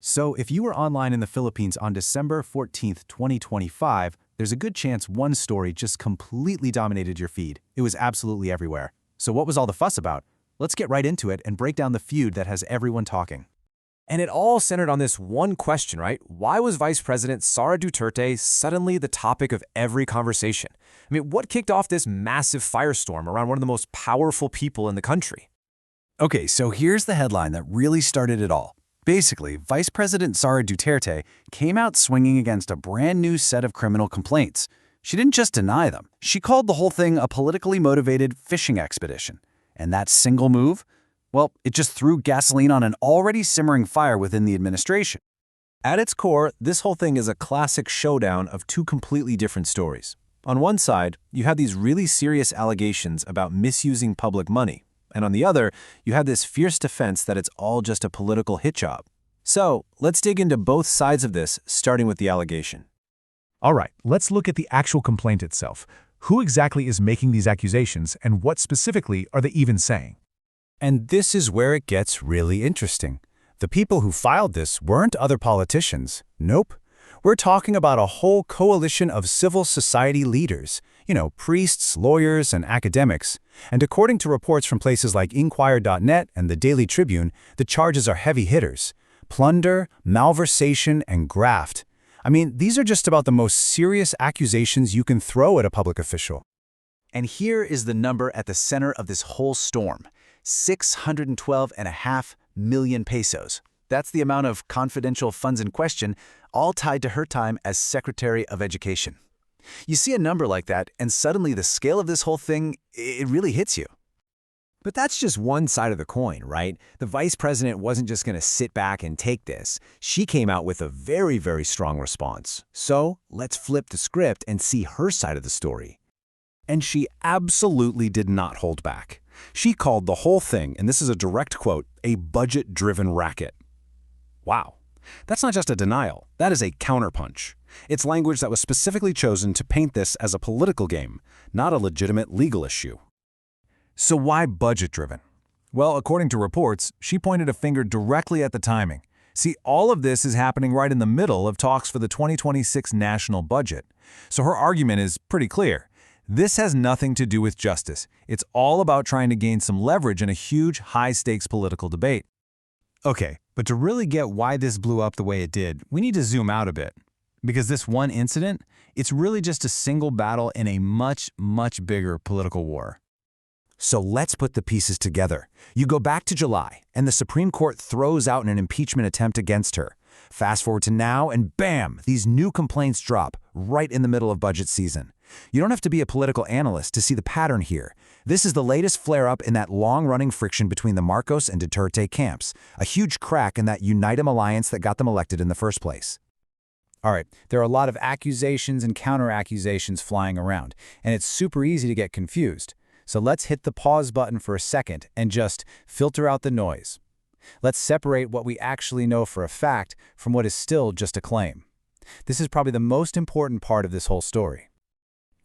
So if you were online in the Philippines on December 14th, 2025, there's a good chance one story just completely dominated your feed. It was absolutely everywhere. So what was all the fuss about? Let's get right into it and break down the feud that has everyone talking. And it all centered on this one question, right? Why was Vice President Sara Duterte suddenly the topic of every conversation? I mean, what kicked off this massive firestorm around one of the most powerful people in the country? Okay, so here's the headline that really started it all. Basically, Vice President Sara Duterte came out swinging against a brand new set of criminal complaints. She didn't just deny them. She called the whole thing a politically motivated fishing expedition. And that single move? Well, it just threw gasoline on an already simmering fire within the administration. At its core, this whole thing is a classic showdown of two completely different stories. On one side, you have these really serious allegations about misusing public money. And on the other, you have this fierce defense that it's all just a political hit job. So, let's dig into both sides of this, starting with the allegation. All right, let's look at the actual complaint itself. Who exactly is making these accusations, and what specifically are they even saying? And this is where it gets really interesting. The people who filed this weren't other politicians. Nope. We're talking about a whole coalition of civil society leaders, priests, lawyers, and academics. And according to reports from places like Inquirer.net and the Daily Tribune, the charges are heavy hitters: plunder, malversation, and graft. I mean, these are just about the most serious accusations you can throw at a public official. And here is the number at the center of this whole storm: 612.5 million pesos. That's the amount of confidential funds in question, all tied to her time as Secretary of Education. You see a number like that, and suddenly the scale of this whole thing, it really hits you. But that's just one side of the coin, right? The vice president wasn't just going to sit back and take this. She came out with a very, very strong response. So let's flip the script and see her side of the story. And she absolutely did not hold back. She called the whole thing, and this is a direct quote, a budget-driven racket. Wow. That's not just a denial, that is a counterpunch. It's language that was specifically chosen to paint this as a political game, not a legitimate legal issue. So why budget-driven? Well, according to reports, she pointed a finger directly at the timing. See, all of this is happening right in the middle of talks for the 2026 national budget. So her argument is pretty clear. This has nothing to do with justice. It's all about trying to gain some leverage in a huge, high-stakes political debate. Okay, but to really get why this blew up the way it did, we need to zoom out a bit. Because this one incident, it's really just a single battle in a much, much bigger political war. So let's put the pieces together. You go back to July, and the Supreme Court throws out an impeachment attempt against her. Fast forward to now, and bam, these new complaints drop right in the middle of budget season. You don't have to be a political analyst to see the pattern here. This is the latest flare-up in that long-running friction between the Marcos and Duterte camps, a huge crack in that Unitem alliance that got them elected in the first place. All right, there are a lot of accusations and counter-accusations flying around, and it's super easy to get confused. So let's hit the pause button for a second and just filter out the noise. Let's separate what we actually know for a fact from what is still just a claim. This is probably the most important part of this whole story.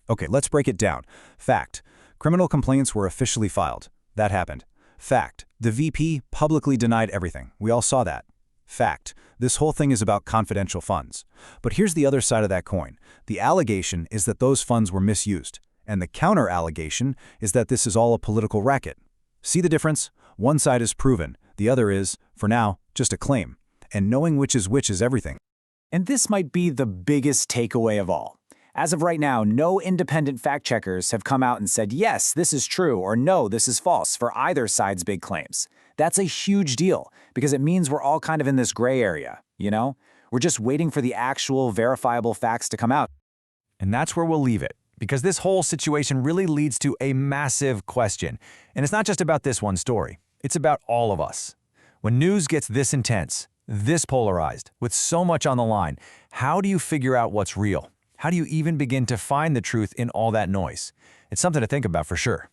Okay, let's break it down. Fact: criminal complaints were officially filed. That happened. Fact: the VP publicly denied everything. We all saw that. Fact: this whole thing is about confidential funds. But here's the other side of that coin. The allegation is that those funds were misused. And the counter-allegation is that this is all a political racket. See the difference? One side is proven. The other is, for now, just a claim. And knowing which is everything. And this might be the biggest takeaway of all. As of right now, no independent fact-checkers have come out and said, yes, this is true, or no, this is false, for either side's big claims. That's a huge deal, because it means we're all kind of in this gray area, We're just waiting for the actual verifiable facts to come out. And that's where we'll leave it, because this whole situation really leads to a massive question. And it's not just about this one story. It's about all of us. When news gets this intense, this polarized, with so much on the line, how do you figure out what's real? How do you even begin to find the truth in all that noise? It's something to think about for sure.